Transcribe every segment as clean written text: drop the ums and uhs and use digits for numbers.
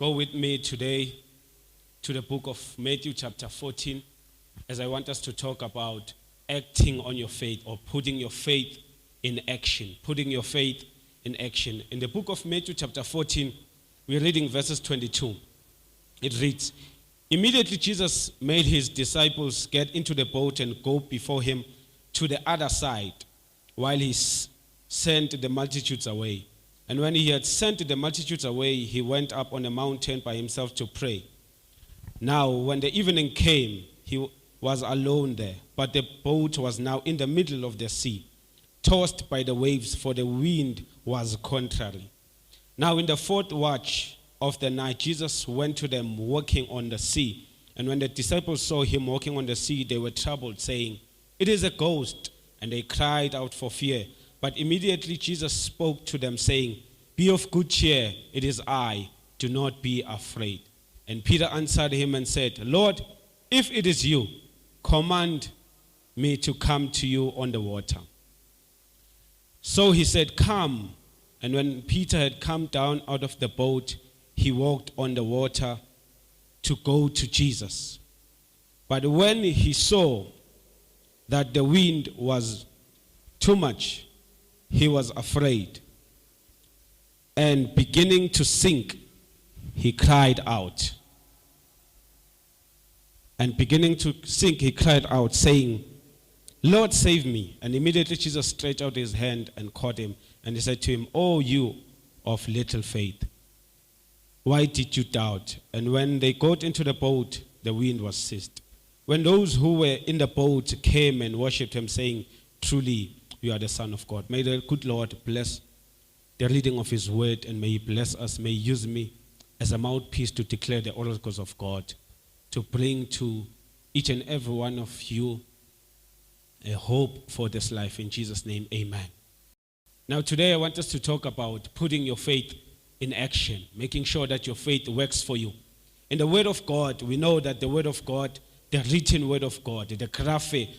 Go with me today to the book of Matthew chapter 14, as I want us to talk about acting on your faith or putting your faith in action. Putting your faith in action. In the book of Matthew chapter 14, we're reading verses 22. It reads, "Immediately Jesus made his disciples get into the boat and go before him to the other side, while he sent the multitudes away. And when he had sent the multitudes away, he went up on a mountain by himself to pray. Now, when the evening came, he was alone there, but the boat was now in the middle of the sea, tossed by the waves, for the wind was contrary. Now, in the fourth watch of the night, Jesus went to them walking on the sea. And when the disciples saw him walking on the sea, they were troubled, saying, 'It is a ghost.' And they cried out for fear. But immediately Jesus spoke to them, saying, 'Be of good cheer, it is I, do not be afraid.' And Peter answered him and said, 'Lord, if it is you, command me to come to you on the water.' So he said, 'Come.' And when Peter had come down out of the boat, he walked on the water to go to Jesus. But when he saw that the wind was too much, he was afraid. And beginning to sink, he cried out. And beginning to sink, he cried out, saying, 'Lord, save me.' And immediately Jesus stretched out his hand and caught him. And he said to him, 'O you of little faith, why did you doubt?' And when they got into the boat, the wind was ceased. When those who were in the boat came and worshipped him, saying, 'Truly, you are the Son of God.' May the good Lord bless the reading of his word, and may he bless us. May he use me as a mouthpiece to declare the oracles of God, to bring to each and every one of you a hope for this life. In Jesus' name, amen. Now today I want us to talk about putting your faith in action, making sure that your faith works for you. In the word of God, we know that the word of God, the written word of God, the graphe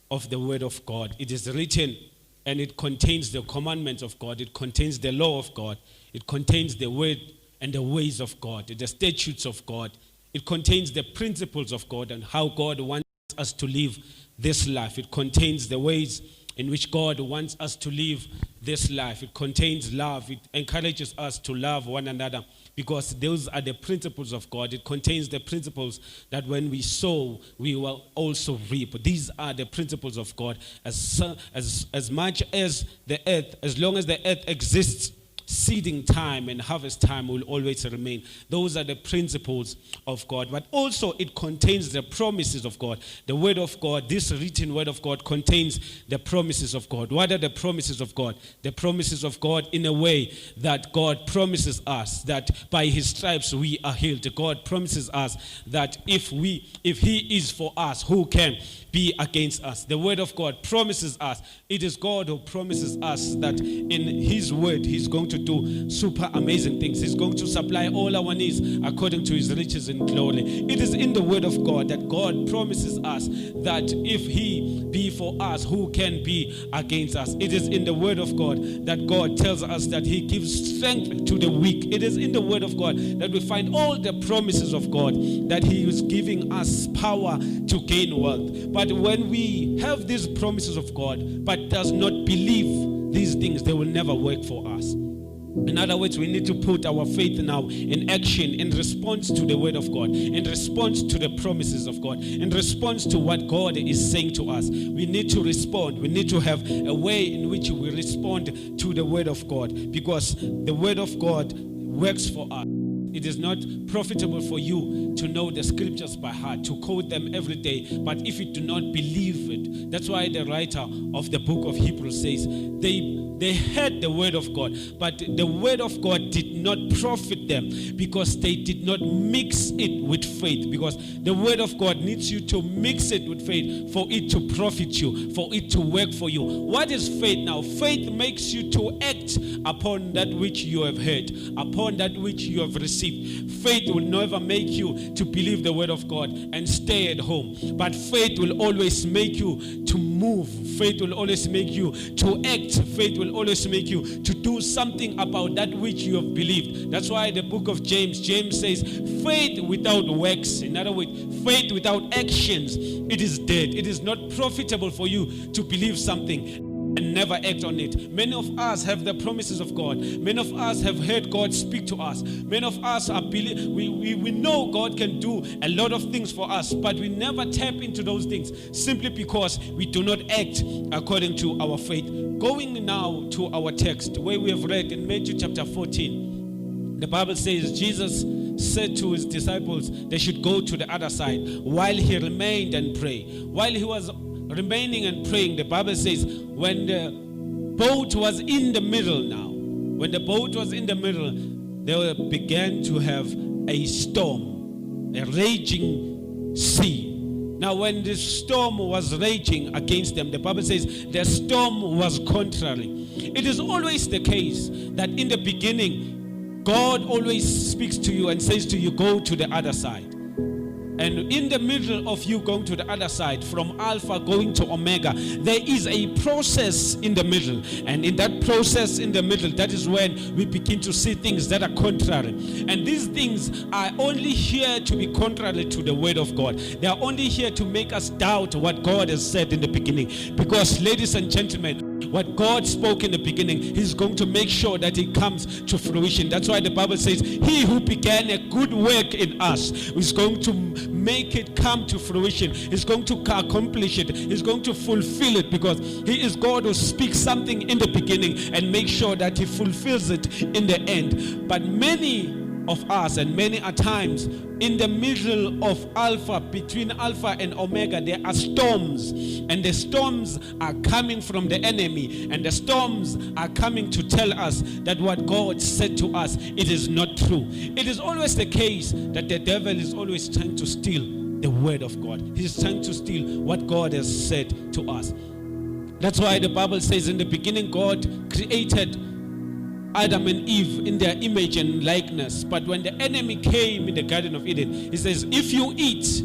of the word of God, it is written and it contains the commandments of God, it contains the law of God, it contains the word and the ways of God, the statutes of God, it contains the principles of God and how God wants us to live this life. It contains the ways in which God wants us to live this life. It contains love. It encourages us to love one another because those are the principles of God. It contains the principles that when we sow, we will also reap. These are the principles of God. As much as the earth, as long as the earth exists, seeding time and harvest time will always remain. Those are the principles of God. But also it contains the promises of God. The word of God, this written word of God, contains the promises of God. What are the promises of God? The promises of God in a way that God promises us that by his stripes we are healed. God promises us that if he is for us, who can be against us? The word of God promises us. It is God who promises us that in his word he's going to do super amazing things. He's going to supply all our needs according to his riches in glory. It is in the word of God that God promises us that if he be for us, who can be against us? It is in the word of God that God tells us that he gives strength to the weak. It is in the word of God that we find all the promises of God, that he is giving us power to gain wealth. But when we have these promises of God but does not believe these things, they will never work for us. In other words, we need to put our faith now in action in response to the word of God, in response to the promises of God, in response to what God is saying to us. We need to respond. We need to have a way in which we respond to the word of God, because the word of God works for us. It is not profitable for you to know the scriptures by heart, to quote them every day, but if you do not believe it, that's why the writer of the book of Hebrews says they heard the word of God, but the word of God did not profit them because they did not mix it with faith, because the word of God needs you to mix it with faith for it to profit you, for it to work for you. What is faith now? Faith makes you to act upon that which you have heard, upon that which you have received. Faith will never make you to believe the word of God and stay at home, but faith will always make you to move. Faith will always make you to act. Faith will will always make you to do something about that which you have believed. That's why the book of James says, faith without works, in other words, faith without actions, it is dead. It is not profitable for you to believe something and never act on it. Many of us have the promises of God. Many of us have heard God speak to us. Many of us we know God can do a lot of things for us, but we never tap into those things simply because we do not act according to our faith. Going now to our text where we have read in Matthew chapter 14, the Bible says Jesus said to his disciples they should go to the other side while he remained and prayed. While he was remaining and praying, the Bible says when the boat was in the middle they began to have a storm, a raging sea. Now when the storm was raging against them, the Bible says the storm was contrary. It is always the case that in the beginning God always speaks to you and says to you, go to the other side. And in the middle of you going to the other side, from Alpha going to Omega, there is a process in the middle. And in that process in the middle, that is when we begin to see things that are contrary. And these things are only here to be contrary to the word of God. They are only here to make us doubt what God has said in the beginning. Because, ladies and gentlemen, what God spoke in the beginning, He's going to make sure that it comes to fruition. That's why the Bible says, He who began a good work in us is going to make it come to fruition. He's going to accomplish it. He's going to fulfill it, because He is God who speaks something in the beginning and makes sure that He fulfills it in the end. But many of us, and many a times, in the middle of Alpha, between Alpha and Omega, there are storms, and the storms are coming from the enemy, and the storms are coming to tell us that what God said to us, it is not true. It is always the case that the devil is always trying to steal the word of God. He's trying to steal what God has said to us. That's why the Bible says in the beginning God created Adam and Eve in their image and likeness. But when the enemy came in the Garden of Eden, he says, if you eat,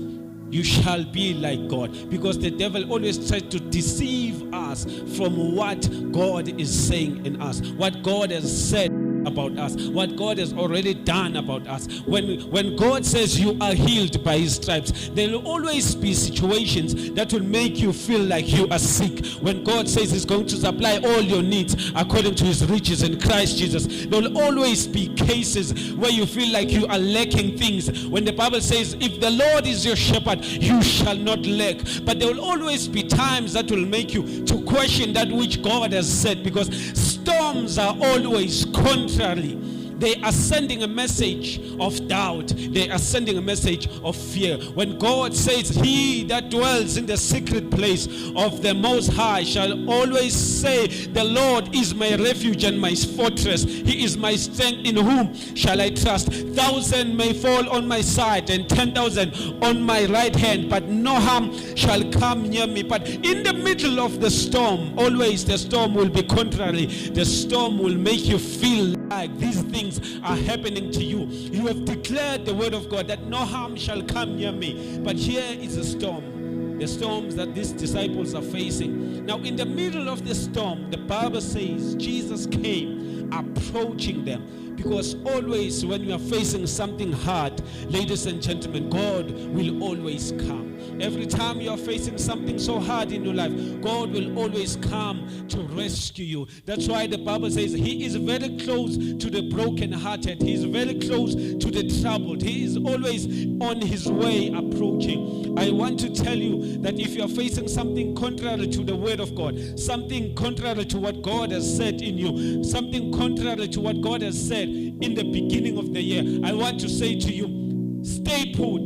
you shall be like God. Because the devil always tries to deceive us from what God is saying in us, what God has said about us, what God has already done about us. When God says you are healed by His stripes, there will always be situations that will make you feel like you are sick. When God says He's going to supply all your needs according to His riches in Christ Jesus, there will always be cases where you feel like you are lacking things. When the Bible says, if the Lord is your shepherd, you shall not lack. But there will always be times that will make you to question that which God has said, because storms are always contrary. They are sending a message of doubt. They are sending a message of fear. When God says, he that dwells in the secret place of the Most High shall always say, the Lord is my refuge and my fortress. He is my strength, in whom shall I trust. 1,000 may fall on my side and 10,000 on my right hand, but no harm shall come near me. But in the middle of the storm, always the storm will be contrary. The storm will make you feel like these things are happening to you. You have declared the word of God that no harm shall come near me. But here is a storm. The storms that these disciples are facing. Now in the middle of the storm, the Bible says Jesus came approaching them. Because always when you are facing something hard, ladies and gentlemen, God will always come. Every time you are facing something so hard in your life, God will always come to rescue you. That's why the Bible says He is very close to the brokenhearted. He is very close to the troubled. He is always on His way approaching. I want to tell you that if you are facing something contrary to the word of God, something contrary to what God has said in you, something contrary to what God has said in the beginning of the year, I want to say to you, stay put,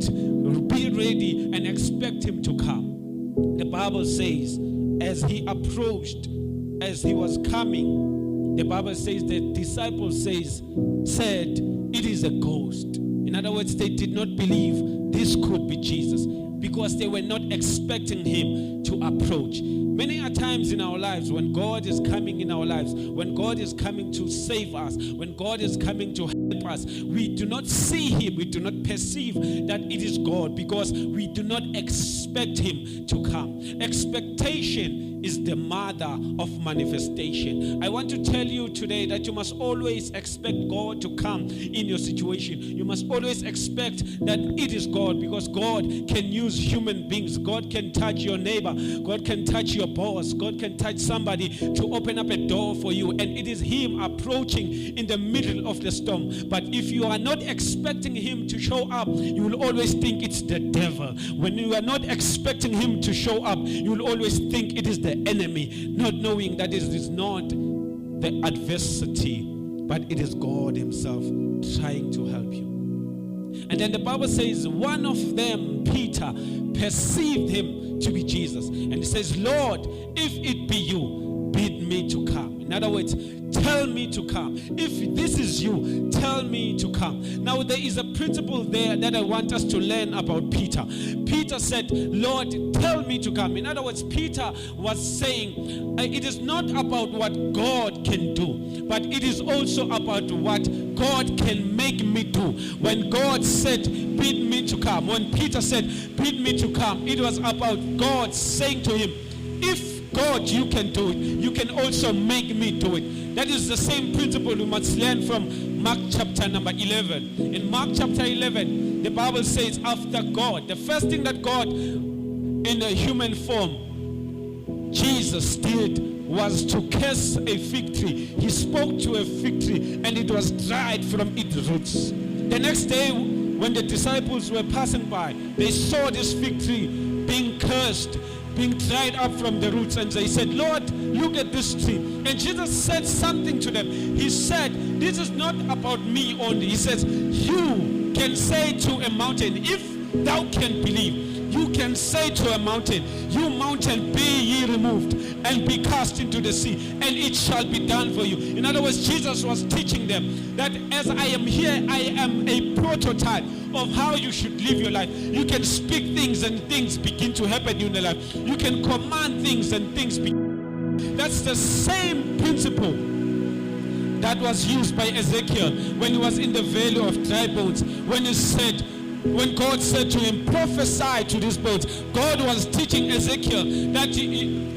be ready, and expect Him to come. The Bible says, as He approached, as He was coming, the Bible says the disciples said, it is a ghost. In other words, they did not believe this could be Jesus, because they were not expecting Him to approach. Many a times in our lives, when God is coming in our lives, when God is coming to save us, when God is coming to help us. We do not see him, we do not perceive that it is God because we do not expect him to come. Expectation is the mother of manifestation. I want to tell you today that you must always expect God to come in your situation. You must always expect that it is God, because God can use human beings. God can touch your neighbor. God can touch your boss. God can touch somebody to open up a door for you, and it is him approaching in the middle of the storm. But if you are not expecting him to show up, you will always think it's the devil. When you are not expecting him to show up, you will always think it is the enemy, not knowing that it is not the adversity, but it is God himself trying to help you. And then the Bible says one of them, Peter, perceived him to be Jesus, and he says, Lord, if it be you, bid me to come. In other words, tell me to come. If this is you, tell me to come. Now there is a principle there that I want us to learn about Peter. Peter said, Lord, tell me to come. In other words, Peter was saying, it is not about what God can do, but it is also about what God can make me do. When God said, bid me to come, when Peter said, bid me to come, it was about God saying to him, if God, you can do it, you can also make me do it. That is the same principle we must learn from Mark chapter number 11. In Mark chapter 11, the Bible says after God, the first thing that God in a human form, Jesus did was to curse a fig tree. He spoke to a fig tree and it was dried from its roots. The next day when the disciples were passing by, they saw this fig tree being cursed, being dried up from the roots, and they said, Lord, look at this tree. And Jesus said something to them. He said, this is not about me only. He says, you can say to a mountain, if thou can believe, you can say to a mountain, you mountain, be ye removed and be cast into the sea, and it shall be done for you. In other words, Jesus was teaching them that as I am here, I am a prototype of how you should live your life. You can speak things and things begin to happen in your life. You can command things and things begin. That's the same principle that was used by Ezekiel when he was in the valley of dry bones. When God said to him, prophesy to these bones, God was teaching Ezekiel that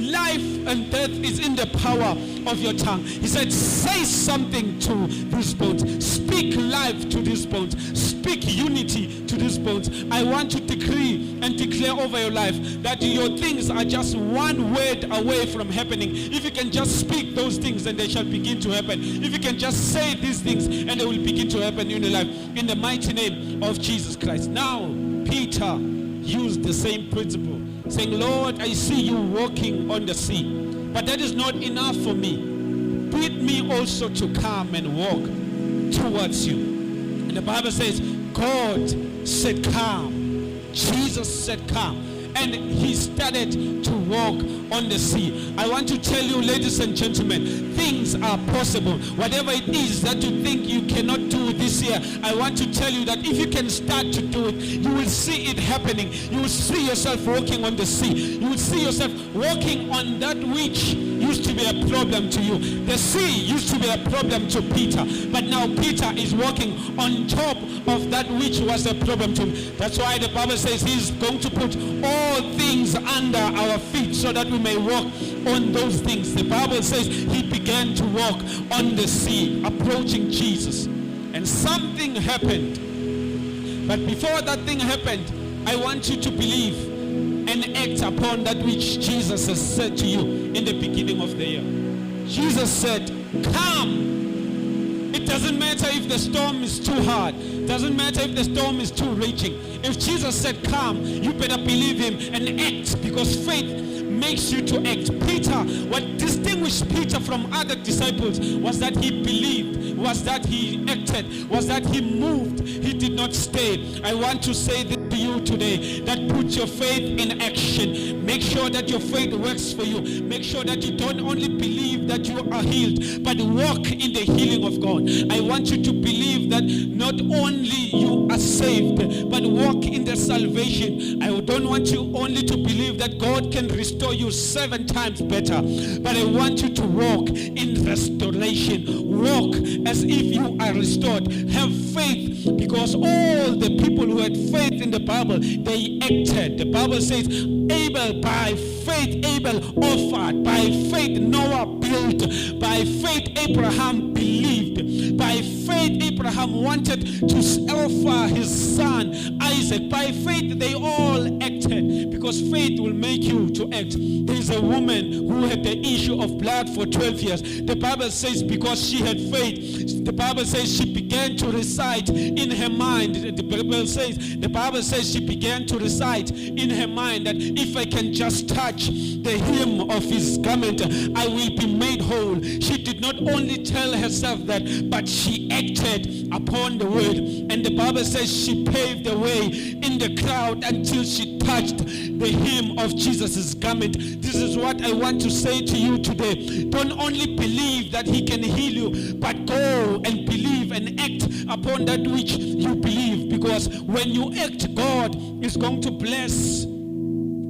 life and death is in the power of your tongue. He said, say something to these bones. Speak life to these bones. Speak unity to these bones. I want to decree and declare over your life that your things are just one word away from happening. If you can just speak those things, then they shall begin to happen. If you can just say these things, and they will begin to happen in your life. In the mighty name of Jesus Christ. Now, Peter used the same principle, saying, Lord, I see you walking on the sea, but that is not enough for me. Bid me also to come and walk towards you. And the Bible says, God said, come. Jesus said, come. And he started to walk on the sea. I want to tell you, ladies and gentlemen, things are possible. Whatever it is that you think you cannot do this year, I want to tell you that if you can start to do it, you will see it happening. You will see yourself walking on the sea. You will see yourself walking on that which used to be a problem to you. The sea used to be a problem to Peter, but now Peter is walking on top of that which was a problem to him. That's why the Bible says he's going to put all things under our feet so that we may walk on those things. The Bible says he began to walk on the sea, approaching Jesus, and something happened. But before that thing happened, I want you to believe and act upon that which Jesus has said to you in the beginning of the year. Jesus said, come. It doesn't matter if the storm is too hard. It doesn't matter if the storm is too raging. If Jesus said come, you better believe him and act, because faith makes you to act. Peter, what distinguished Peter from other disciples was that he believed, was that he acted, was that he moved. He did not stay. I want to say this to you today, that put your faith in action. Make sure that your faith works for you. Make sure that you don't only believe that you are healed, but walk in the healing of God. I want you to believe that not only you are saved, but walk in the salvation. I don't want you only to believe that God can restore you 7 times better, but I want you to walk in restoration. Walk as if you are restored. Have faith, because all the people who had faith in the Bible, they acted. The Bible says Abel, by faith Abel offered, by faith Noah built, by faith Abraham believed, by faith Abraham wanted to offer his son Isaac. By faith they all acted, because faith will make you to act. There is a woman who had the issue of blood for 12 years. The Bible says because she had faith, the Bible says she began to recite in her mind. The Bible says she began to recite in her mind that if I can just touch the hem of his garment, I will be made whole. She did not only tell herself that, but she acted upon the word. And the Bible says she paved the way in the crowd until she touched the hem of Jesus' garment. This is what I want to say to you today. Don't only believe that he can heal you, but go and believe and act upon that which you believe, because when you act, God is going to bless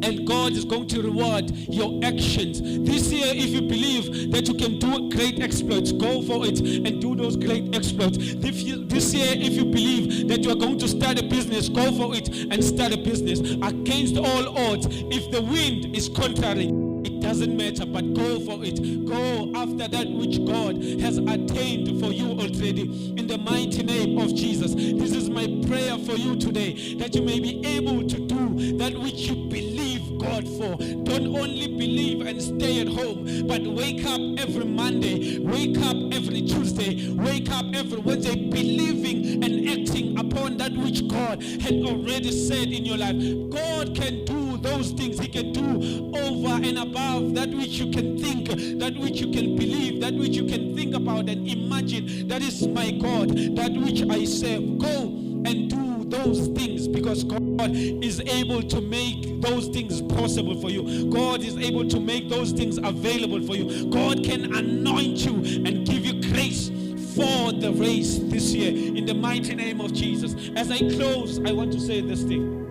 and God is going to reward your actions. This year, if you believe that you can do great exploits, go for it and do those great exploits. This year, if you believe that you are going to start a business, go for it and start a business. Against all odds, if the wind is contrary, it doesn't matter, but go for it. Go after that which God has attained for you already. In the mighty name of Jesus. This is my prayer for you today, that you may be able to do that which you believe God for. Don't only believe and stay at home, but wake up every Monday, wake up every Tuesday, wake up every Wednesday, believing and acting upon that which God had already said in your life. God can do those things. He can do over and above that which you can think, that which you can believe, that which you can think about and imagine. That is my God, that which I serve. Go and do those things, because God is able to make those things possible for you. God is able to make those things available for you. God can anoint you and give you grace for the race this year, in the mighty name of Jesus. As I close, I want to say this thing.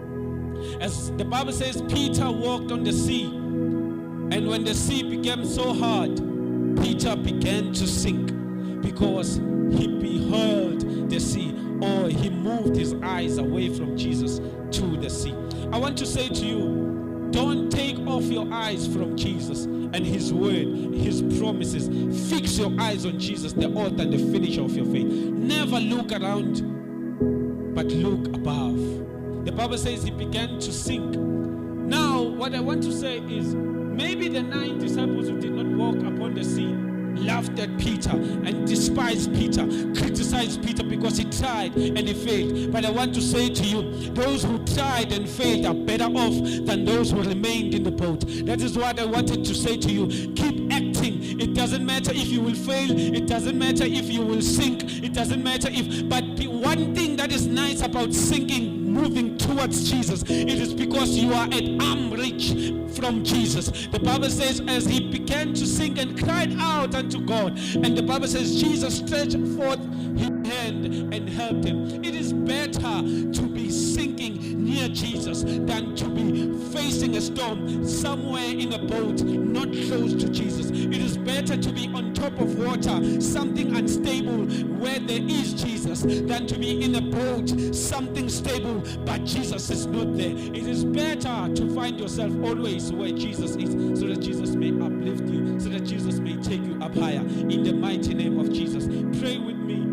As the Bible says, Peter walked on the sea, and when the sea became so hard, Peter began to sink, because he beheld the sea, or he moved his eyes away from Jesus to the sea. I want to say to you, don't take off your eyes from Jesus and his word, his promises. Fix your eyes on Jesus, the author and the finisher of your faith. Never look around, but look above. The Bible says he began to sink. Now, what I want to say is, maybe the 9 disciples who did not walk upon the sea laughed at Peter and despised Peter, criticized Peter because he tried and he failed. But I want to say to you, those who tried and failed are better off than those who remained in the boat. That is what I wanted to say to you. Keep acting. It doesn't matter if you will fail. It doesn't matter if you will sink. It doesn't matter if... But the one thing that is nice about sinking, moving towards Jesus, it is because you are at arm reach from Jesus. The Bible says, as he began to sink and cried out unto God, and the Bible says Jesus stretched forth his hand and helped him. It is better to be sinking near Jesus than to be facing a storm somewhere in a boat not close to Jesus. It is better to be on top of water, something unstable, where there is Jesus, than to be in a boat, something stable, but Jesus is not there. It is better to find yourself always where Jesus is, so that Jesus may uplift you, so that Jesus may take you up higher. In the mighty name of Jesus. Pray with me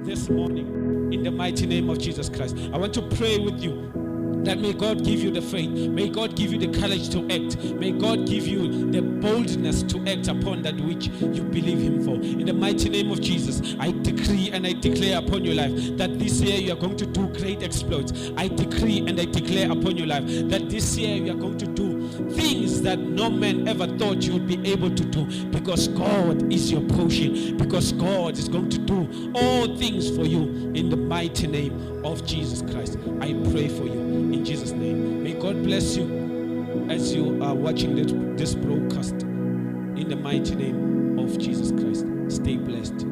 this morning in the mighty name of Jesus Christ. I want to pray with you that may God give you the faith, may God give you the courage to act, may God give you the boldness to act upon that which you believe him for. In the mighty name of Jesus, I decree and I declare upon your life that this year you are going to do great exploits. I decree and I declare upon your life that this year you are going to do things that no man ever thought you would be able to do, because God is your portion, because God is going to do all things for you in the mighty name of Jesus Christ. I pray for you in Jesus' name. May God bless you as you are watching this broadcast in the mighty name of Jesus Christ. Stay blessed.